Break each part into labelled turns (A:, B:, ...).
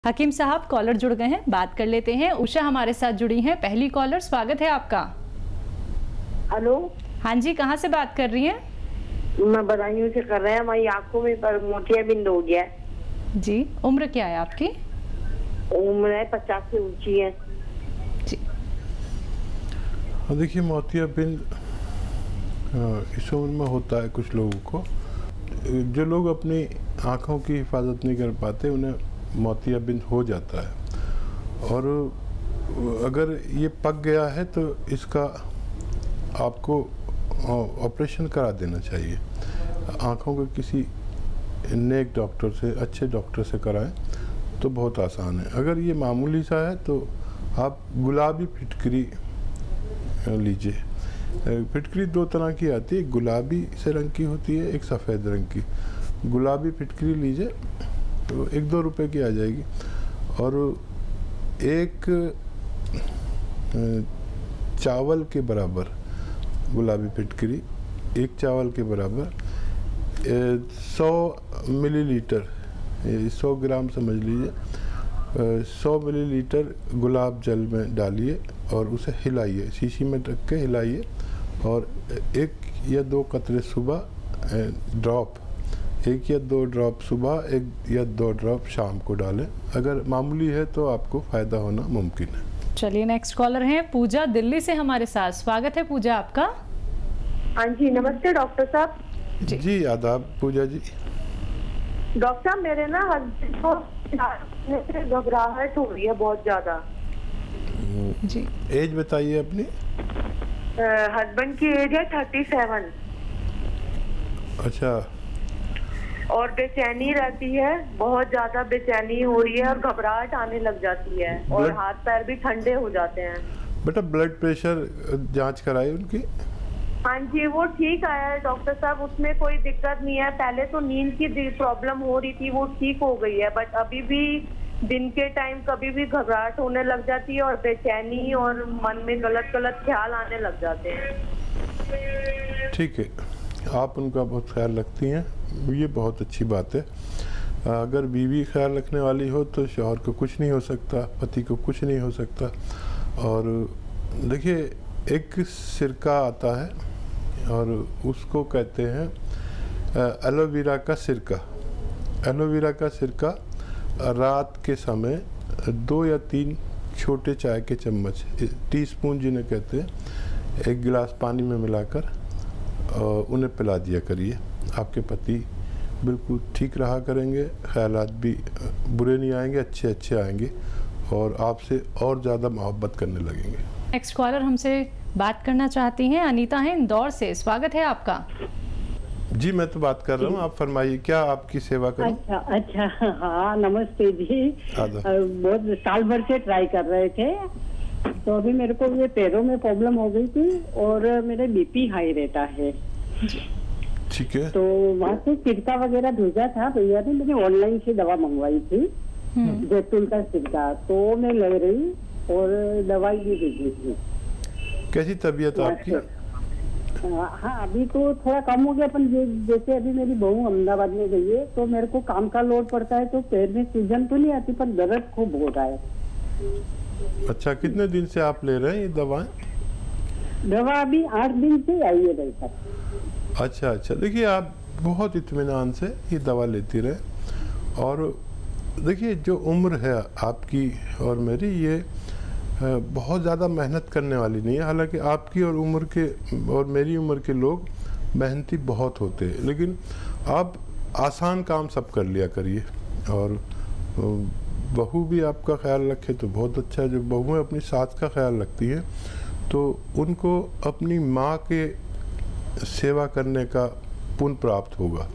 A: हकीम साहब कॉलर जुड़ गए हैं, बात कर लेते हैं। उषा हमारे साथ जुड़ी हैं, पहली कॉलर। स्वागत है आपका।
B: हेलो।
A: हाँ जी, कहाँ से बात कर रही हैं?
B: मैं बदायूं से कर रहे हैं। हमारी आंखों में पर मोतियाबिंद हो गया है।
A: जी, उम्र क्या है आपकी?
B: उम्र है 50 से ऊंची है
A: जी।
C: देखिए, मोतियाबिंद इस उम्र में होता है कुछ लोगों को। जो लोग अपनी आँखों की हिफाजत नहीं कर पाते उन्हें मोतियाबिंद हो जाता है, और अगर ये पक गया है तो इसका आपको ऑपरेशन करा देना चाहिए। आँखों के किसी नेक डॉक्टर से, अच्छे डॉक्टर से कराएं तो बहुत आसान है। अगर ये मामूली सा है तो आप गुलाबी फिटकरी लीजिए। फिटकरी दो तरह की आती है, एक गुलाबी से रंग की होती है, एक सफ़ेद रंग की। गुलाबी फिटकरी लीजिए तो 1-2 रुपए की आ जाएगी, और एक चावल के बराबर गुलाबी फिटकरी, एक चावल के बराबर 100 मिलीलीटर, 100 ग्राम समझ लीजिए, 100 मिलीलीटर गुलाब जल में डालिए और उसे हिलाइए, शीशी में रख के हिलाइए, और 1 या 2 कतरे सुबह ड्रॉप, 1 या 2 ड्रॉप सुबह, 1 या 2 ड्रॉप शाम को डालें। अगर मामूली है तो आपको फ़ायदा होना मुमकिन है।
A: चलिए, नेक्स्ट कॉलर हैं पूजा दिल्ली से हमारे साथ। स्वागत है पूजा आपका।
B: हाँ जी, नमस्ते डॉक्टर साहब।
C: जी आदाब पूजा जी।
B: डॉक्टर साहब, मेरे ना हस्बैंड को घबराहट हो रही है बहुत ज्यादा
A: जी।
C: एज बताइए अपनी।
B: हस्बैंड की एज है 37।
C: अच्छा।
B: और बेचैनी रहती है, बहुत ज्यादा बेचैनी हो रही है और घबराहट आने लग जाती है, और हाथ पैर भी ठंडे हो जाते हैं।
C: बेटा, ब्लड प्रेशर जांच कराई उनकी?
B: हाँ जी, वो ठीक आया है डॉक्टर साहब, उसमें कोई दिक्कत नहीं है। पहले तो नींद की प्रॉब्लम हो रही थी, वो ठीक हो गई है, बट अभी भी दिन के टाइम कभी भी घबराहट होने लग जाती है और बेचैनी, और मन में गलत गलत ख्याल आने लग जाते हैं।
C: ठीक है, आप उनका बहुत ख्याल रखती हैं, ये बहुत अच्छी बात है। अगर बीवी ख्याल रखने वाली हो तो शौहर को कुछ नहीं हो सकता, पति को कुछ नहीं हो सकता। और देखिए, एक सिरका आता है और उसको कहते हैं एलोवेरा का सिरका। एलोवेरा का सिरका रात के समय 2 या 3 छोटे चाय के चम्मच, टीस्पून जिन्हें कहते हैं, 1 गिलास पानी में मिलाकर उन्हें पिला दिया करिए। आपके पति बिल्कुल ठीक रहा करेंगे, ख्यालात भी बुरे नहीं आएंगे, अच्छे अच्छे आएंगे, और आपसे और ज़्यादा मोहब्बत करने लगेंगे।
A: नेक्स्ट कॉलर हमसे बात करना चाहती हैं, अनीता हैं इंदौर से। स्वागत है आपका।
C: जी, मैं तो बात कर रहा हूँ, आप फरमाइए, क्या आपकी सेवा करूं?
D: अच्छा, हाँ नमस्ते जी। बहुत साल भर से ट्राई कर रहे थे, तो अभी मेरे को ये पैरों में प्रॉब्लम हो गई थी, और मेरे बीपी हाई रहता है।
C: ठीक है।
D: तो वहाँ से सिरका वगैरह भेजा था भैया ने, मैंने ऑनलाइन से दवा मंगवाई थी, जैतून का सिरका, तो मैं ले रही और दवाई भी भेजी थी।
C: कैसी तबीयत आपकी?
D: हाँ, अभी तो थोड़ा कम हो गया, पर जैसे अभी मेरी बहू अहमदाबाद में गई है तो मेरे को काम का लोड पड़ता है, तो पैर में सूजन तो नहीं आती, पर दर्द खूब हो रहा है।
C: अच्छा, कितने दिन से आप ले रहे हैं ये दवाएं?
D: दवा अभी 8 दिन से आई है भाई साहब।
C: अच्छा, देखिए, आप बहुत इत्मीनान से ये दवा लेती रहे, और देखिए, जो उम्र है आपकी और मेरी, ये बहुत ज़्यादा मेहनत करने वाली नहीं है। हालांकि आपकी और उम्र के और मेरी उम्र के लोग मेहनती बहुत होते हैं, लेकिन आप आसान काम सब कर लिया करिए। और बहू भी आपका ख्याल रखे तो बहुत अच्छा है। जो बहुएं अपनी सास का ख्याल रखती हैं तो उनको अपनी माँ के सेवा करने का पुण्य प्राप्त होगा।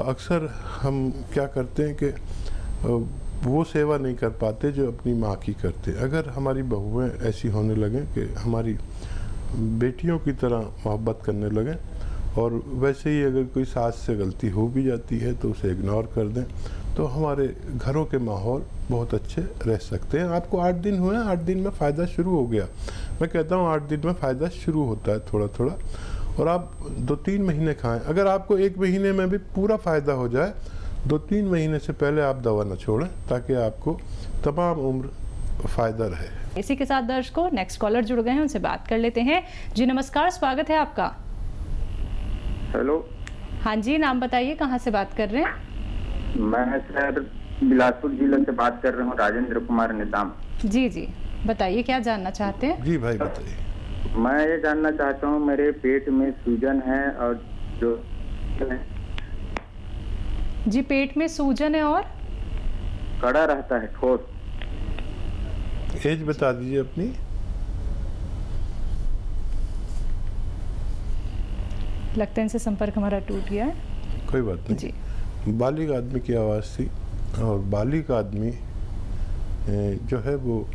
C: अक्सर हम क्या करते हैं कि वो सेवा नहीं कर पाते जो अपनी माँ की करते। अगर हमारी बहुएं ऐसी होने लगें कि हमारी बेटियों की तरह मोहब्बत करने लगें, और वैसे ही अगर कोई सास से गलती हो भी जाती है तो उसे इग्नोर कर दें, तो हमारे घरों के माहौल बहुत अच्छे रह सकते हैं। आपको 8 दिन हुए हैं, 8 दिन में फ़ायदा शुरू हो गया। मैं कहता हूँ 8 दिन में फ़ायदा शुरू होता है थोड़ा थोड़ा, और आप 2-3 महीने खाएं। अगर आपको 1 महीने में भी पूरा फ़ायदा हो जाए 2-3 महीने से पहले आप दवा न छोड़ें ताकि आपको तमाम उम्र फ़ायदा रहे।
A: इसी के साथ दर्शकों नेक्स्ट कॉलर जुड़ गए हैं, उनसे बात कर लेते हैं। जी नमस्कार, स्वागत है आपका।
E: हेलो।
A: हाँ जी, नाम बताइए, कहाँ से बात कर रहे हैं?
E: मैं सर बिलासपुर जिले से बात कर रहा हूँ, राजेंद्र कुमार निजाम।
A: जी जी, बताइए क्या जानना चाहते हैं?
C: जी भाई बताइए।
E: मैं ये जानना चाहता हूँ, मेरे पेट में सूजन है और जो
A: जी पेट में सूजन है और
E: कड़ा रहता है, ठोस।
C: एज बता दीजिए अपनी।
A: लगता है इनसे संपर्क हमारा टूट गया है।
C: कोई बात नहीं
A: जी।
C: बालिग आदमी की आवाज़ थी और बालिग आदमी जो है वो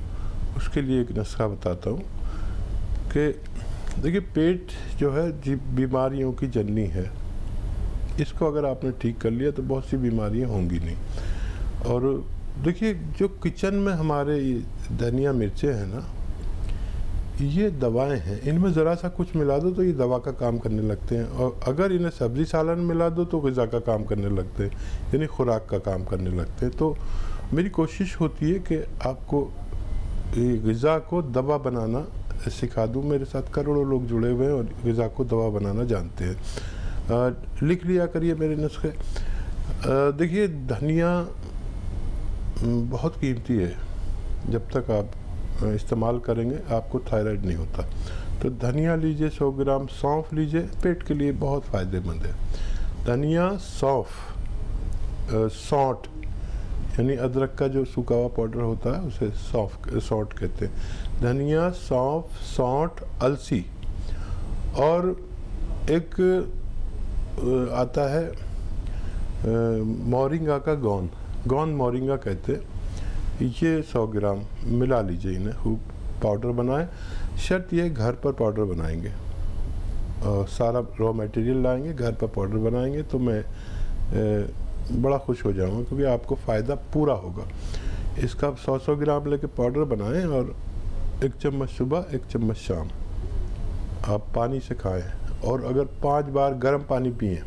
C: उसके लिए एक नुस्खा बताता हूँ कि देखिए पेट जो है बीमारियों की जननी है। इसको अगर आपने ठीक कर लिया तो बहुत सी बीमारियाँ होंगी नहीं। और देखिए जो किचन में हमारे ये धनिया मिर्चें हैं ना, ये दवाएं हैं, इनमें ज़रा सा कुछ मिला दो तो ये दवा का काम करने लगते हैं। और अगर इन्हें सब्ज़ी सालन मिला दो तो ग़िज़ा का काम करने लगते हैं, यानी खुराक का काम करने लगते हैं। तो मेरी कोशिश होती है कि आपको ये ग़िज़ा को दवा बनाना सिखा दूँ। मेरे साथ करोड़ों लोग जुड़े हुए हैं और ग़िज़ा को दवा बनाना जानते हैं। लिख लिया करिए मेरे नुस्खे। देखिए धनिया बहुत कीमती है, जब तक आप इस्तेमाल करेंगे आपको थायराइड नहीं होता। तो धनिया लीजिए 100 ग्राम, सौंफ लीजिए, पेट के लिए बहुत फ़ायदेमंद है। धनिया, सौंफ, सौंठ यानी अदरक का जो सूखा हुआ पाउडर होता है उसे सौंठ कहते हैं। धनिया, सौंफ, सौंठ, अलसी और एक आता है मोरिंगा का गोंद मोरिंगा कहते हैं। ये 100 ग्राम मिला लीजिए, इन्हें खूब पाउडर बनाएं। शर्त ये घर पर पाउडर बनाएंगे और सारा रॉ मटेरियल लाएंगे, घर पर पाउडर बनाएंगे तो मैं बड़ा खुश हो जाऊंगा क्योंकि आपको फ़ायदा पूरा होगा। इसका 100 ग्राम लेके पाउडर बनाएं और 1 चम्मच सुबह 1 चम्मच शाम आप पानी से खाएं। और अगर 5 बार गर्म पानी पिएं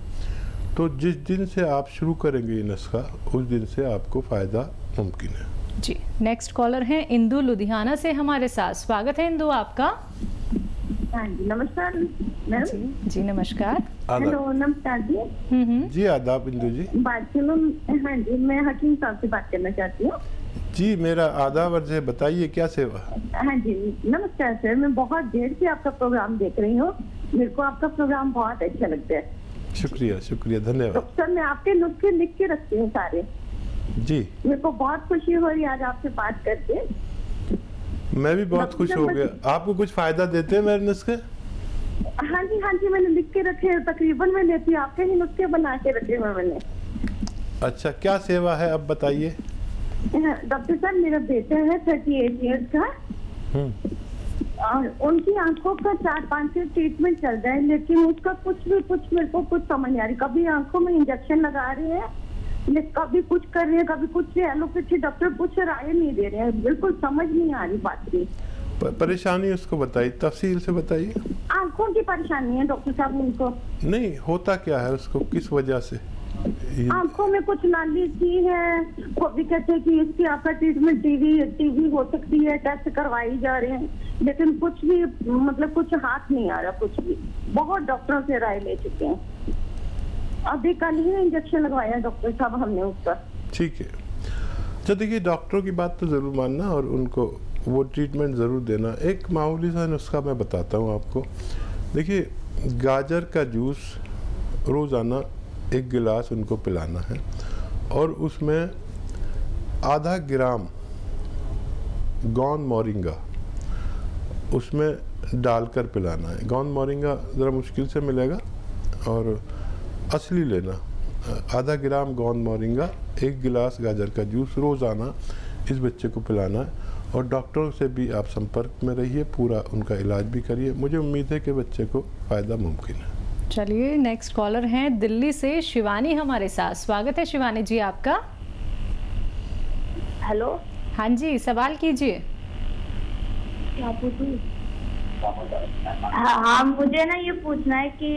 C: तो जिस दिन से आप शुरू करेंगे ये नुस्खा उस दिन से आपको फ़ायदा मुमकिन है।
A: जी नेक्स्ट कॉलर हैं इंदु लुधियाना से हमारे साथ। स्वागत है इंदु आपका।
F: हाँ जी नमस्कार मैम।
A: जी नमस्कार।
F: हेलो नमस्कार जी।
C: जी आदाब इंदु जी।
F: बात सुनो। हाँ जी मैं हकीम साहब से बात करना चाहती हूँ।
C: जी मेरा आदाब अर्ज है, बताइए क्या सेवा।
F: हाँ जी नमस्कार सर, मैं बहुत देर से आपका प्रोग्राम देख रही हूँ, मेरे को आपका प्रोग्राम बहुत अच्छा लगता है।
C: शुक्रिया शुक्रिया, धन्यवाद।
F: तो सर मैं आपके नुस्खे लिख के रखती हूँ सारे।
C: जी
F: मेरे को बहुत खुशी हो रही है आज आपसे बात करके।
C: मैं भी बहुत खुश हो गया। आपको कुछ फायदा देते हैं मेरे नुस्खे?
F: हाँ जी मैंने लिख के रखे हैं, तकरीबन मैं लेती हूँ, आपके ही नुस्खे बना के रखे हुए मैंने।
C: अच्छा क्या सेवा है अब बताइए।
F: डॉक्टर साहब मेरा बेटा है 38 ईयर्स का और उनकी आंखों का 4-5 से ट्रीटमेंट चल रहा है, लेकिन उसका कुछ मेरे को कुछ समझ नहीं आ रही। कभी आंखों में इंजेक्शन लगा रहे हैं, कभी कुछ कर रहे हैं, कभी कुछ एलोपैथी डॉक्टर कुछ राय नहीं दे रहे हैं, बिल्कुल समझ नहीं आ रही बात की।
C: परेशानी उसको बताइए, तफसील से बताइए।
F: आंखों की परेशानी है डॉक्टर साहब उनको।
C: नहीं होता क्या है उसको, किस वजह से?
F: आंखों में कुछ नाली सी है, वो भी कहते हैं कि इसकी आपका ट्रीटमेंट टीवी हो सकती है, टेस्ट करवाई जा रहे हैं, लेकिन कुछ भी मतलब कुछ हाथ नहीं आ रहा, कुछ भी। बहुत डॉक्टरों से राय ले चुके हैं, अभी कल ही इंजेक्शन लगवाया डॉक्टर साहब हमने उसका।
C: ठीक है, तो देखिए डॉक्टरों की बात तो ज़रूर मानना और उनको वो ट्रीटमेंट ज़रूर देना। एक मामूली सा नुस्खा मैं बताता हूँ आपको। देखिए गाजर का जूस रोज़ाना 1 गिलास उनको पिलाना है और उसमें आधा ग्राम गोंद मोरिंगा उसमें डालकर पिलाना है। गोंद मोरिंगा ज़रा मुश्किल से मिलेगा और असली लेना। आधा ग्राम गोंद मोरिंगा, 1 गिलास गाजर का जूस रोज़ाना इस बच्चे को पिलाना है और डॉक्टरों से भी आप संपर्क में रहिए, पूरा उनका इलाज भी करिए। मुझे उम्मीद है कि बच्चे को फ़ायदा मुमकिन है।
A: चलिए नेक्स्ट कॉलर हैं दिल्ली से शिवानी हमारे साथ। स्वागत है शिवानी जी आपका।
F: हेलो।
A: हाँ जी सवाल कीजिए।
F: क्या पूछूं?
G: हाँ, मुझे ना ये पूछना है कि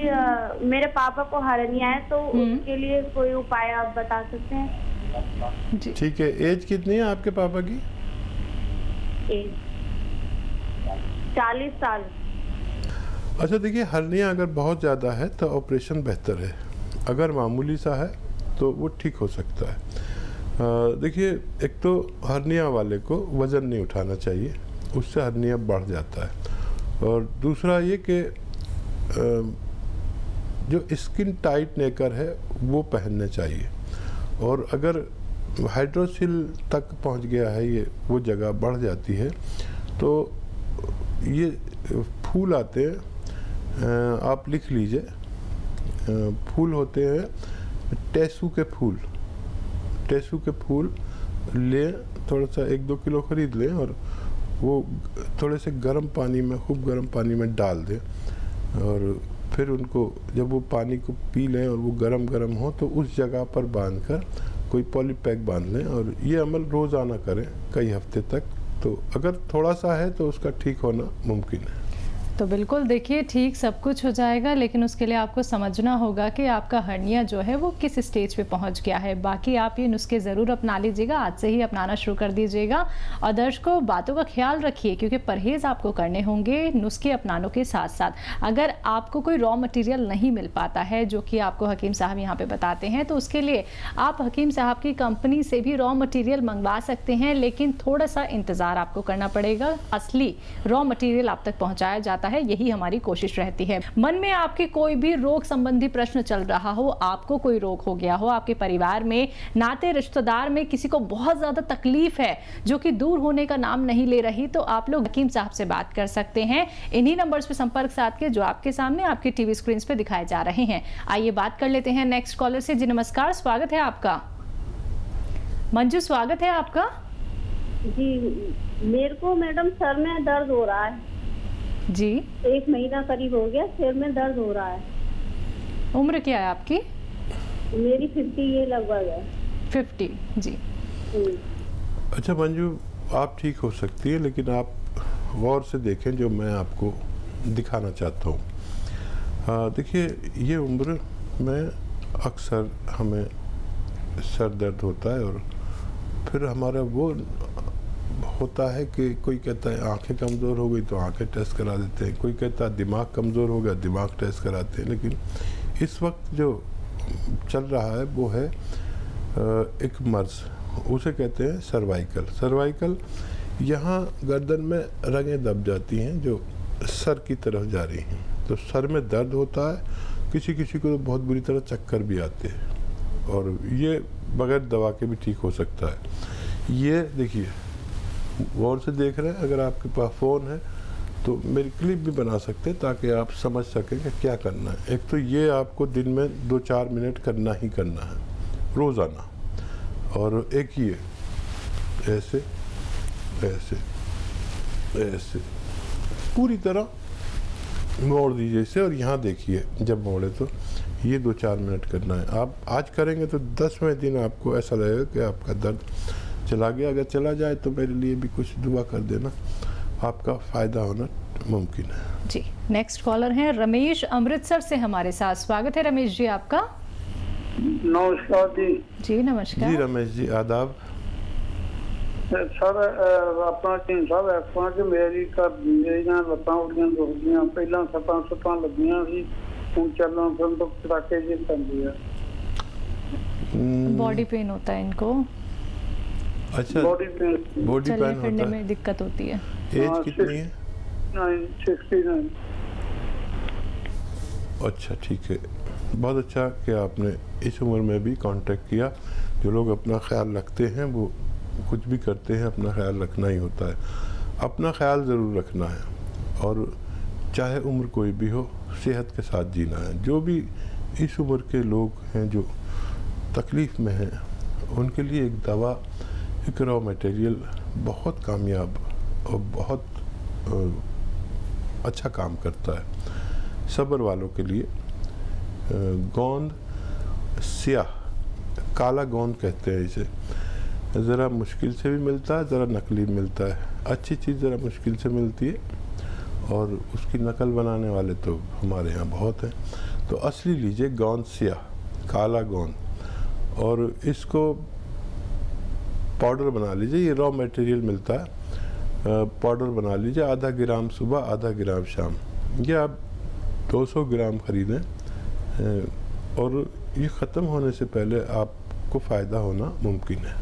G: मेरे पापा को हर्निया है, तो उसके लिए कोई उपाय आप बता सकते हैं?
C: ठीक है, एज कितनी है आपके पापा की?
G: 40 साल।
C: अच्छा देखिए, हर्निया अगर बहुत ज़्यादा है तो ऑपरेशन बेहतर है, अगर मामूली सा है तो वो ठीक हो सकता है। देखिए, एक तो हर्निया वाले को वज़न नहीं उठाना चाहिए, उससे हर्निया बढ़ जाता है। और दूसरा ये कि जो स्किन टाइट नेकर है वो पहनने चाहिए। और अगर हाइड्रोसिल तक पहुंच गया है, ये वो जगह बढ़ जाती है, तो ये फूल आते हैं, आप लिख लीजिए, फूल होते हैं टेसू के फूल। टेसू के फूल लें, थोड़ा सा 1-2 किलो ख़रीद लें और वो थोड़े से गर्म पानी में, खूब गर्म पानी में डाल दें, और फिर उनको जब वो पानी को पी लें और वो गरम गरम हो तो उस जगह पर बांधकर कोई पॉलीपैक बांध लें, और ये अमल रोज़ाना करें कई हफ्ते तक। तो अगर थोड़ा सा है तो उसका ठीक होना मुमकिन है।
A: तो बिल्कुल देखिए, ठीक सब कुछ हो जाएगा, लेकिन उसके लिए आपको समझना होगा कि आपका हर्निया जो है वो किस स्टेज पे पहुंच गया है। बाकी आप ये नुस्खे ज़रूर अपना लीजिएगा, आज से ही अपनाना शुरू कर दीजिएगा। और दर्शकों, बातों का ख्याल रखिए, क्योंकि परहेज़ आपको करने होंगे नुस्खे अपनानों के साथ साथ। अगर आपको कोई रॉ मटेरियल नहीं मिल पाता है, जो कि आपको हकीम साहब यहाँ पे बताते हैं, तो उसके लिए आप हकीम साहब की कंपनी से भी रॉ मटेरियल मंगवा सकते हैं, लेकिन थोड़ा सा इंतज़ार आपको करना पड़ेगा। असली रॉ मटेरियल आप तक पहुँचाया जाता है, यही हमारी कोशिश रहती है। मन में आपके कोई भी रोग संबंधी प्रश्न चल रहा हो, आपको कोई रोग हो गया हो, आपके परिवार में, नाते रिश्तेदार में किसी को बहुत ज्यादा तकलीफ है जो कि दूर होने का नाम नहीं ले रही, तो आप लोग हकीम साहब से बात कर सकते हैं इन्हीं नंबर्स पे संपर्क साध के, जो आपके सामने आपके टीवी स्क्रीन पे दिखाए जा रहे हैं। आइए बात कर लेते हैं नेक्स्ट कॉलर से। जी नमस्कार, स्वागत है आपका। मंजू, स्वागत है आपका।
G: जी, मेरे को मैडम सर में दर्द हो रहा है
A: जी।
G: 1 महीना करीब हो गया, सिर में दर्द हो रहा है।
A: उम्र क्या है आपकी?
G: मेरी 50 ये लगभग है।
A: 50 जी।
C: अच्छा मंजू, आप ठीक हो सकती है, लेकिन आप गौर से देखें जो मैं आपको दिखाना चाहता हूँ। देखिए, ये उम्र में अक्सर हमें सर दर्द होता है, और फिर हमारा वो होता है कि कोई कहता है आंखें कमज़ोर हो गई तो आंखें टेस्ट करा देते हैं, कोई कहता है दिमाग कमज़ोर हो गया, दिमाग टेस्ट कराते हैं। लेकिन इस वक्त जो चल रहा है वो है एक मर्ज़, उसे कहते हैं सर्वाइकल। सर्वाइकल, यहाँ गर्दन में रगें दब जाती हैं जो सर की तरफ जा रही हैं, तो सर में दर्द होता है। किसी किसी को तो बहुत बुरी तरह चक्कर भी आते हैं, और ये बगैर दवा के भी ठीक हो सकता है। ये देखिए, गौर से देख रहे हैं, अगर आपके पास फ़ोन है तो मेरी क्लिप भी बना सकते हैं ताकि आप समझ सकें कि क्या करना है। एक तो ये आपको दिन में 2-4 मिनट करना ही करना है रोज़ाना, और एक ही है, ऐसे ऐसे ऐसे पूरी तरह मोड़ दीजिए इसे, और यहाँ देखिए जब मोड़े तो ये 2-4 मिनट करना है। आप आज करेंगे तो 10वें दिन आपको ऐसा लगेगा कि आपका दर्द चला गया। अगर चला जाए तो मेरे लिए भी कुछ दुआ कर देना, आपका फ़ायदा होना मुमकिन है।
A: जी, नेक्स्ट कॉलर हैं रमेश अमृतसर से हमारे साथ। स्वागत है रमेश जी आपका।
H: नमस्कार जी।
A: जी नमस्कार
C: जी रमेश जी, आदाब।
H: सर अपना टीम साहब ऐसा कि मेरी मेरियां लत्तां उड़ियां दुखदियां, पहला सट्टां लगियां सी, ਹੁਣ ਚੱਲਣ ਫਿਰਨ ਤੋਂ ਕੜਾਕੇ ਜਿਹੇ ਪੈਂਦੇ ਆ।
A: बॉडी पेन होता है इनको।
C: अच्छा,
H: बॉडी पेन
A: चलने
C: होता
A: फिरने
C: है।
A: में दिक्कत होती है।
C: एज कितनी है?
H: 69।
C: अच्छा ठीक है, बहुत अच्छा कि आपने इस उम्र में भी कांटेक्ट किया। जो लोग अपना ख्याल रखते हैं वो कुछ भी करते हैं, अपना ख्याल रखना ही होता है। अपना ख्याल ज़रूर रखना है, और चाहे उम्र कोई भी हो, सेहत के साथ जीना है। जो भी इस उम्र के लोग हैं जो तकलीफ़ में हैं, उनके लिए एक दवा, एक रॉ मटेरियल बहुत कामयाब और बहुत अच्छा काम करता है। सब्र वालों के लिए गोंद स्याह, काला गोंद कहते हैं इसे, ज़रा मुश्किल से भी मिलता है, ज़रा नकली मिलता है। अच्छी चीज़ ज़रा मुश्किल से मिलती है, और उसकी नकल बनाने वाले तो हमारे यहाँ बहुत हैं। तो असली लीजिए गोंद सिया, काला गोंद, और इसको पाउडर बना लीजिए। ये रॉ मटेरियल मिलता है, पाउडर बना लीजिए। आधा ग्राम सुबह, आधा ग्राम शाम। ये आप 200 ग्राम खरीदें और ये ख़त्म होने से पहले आपको फ़ायदा होना मुमकिन है।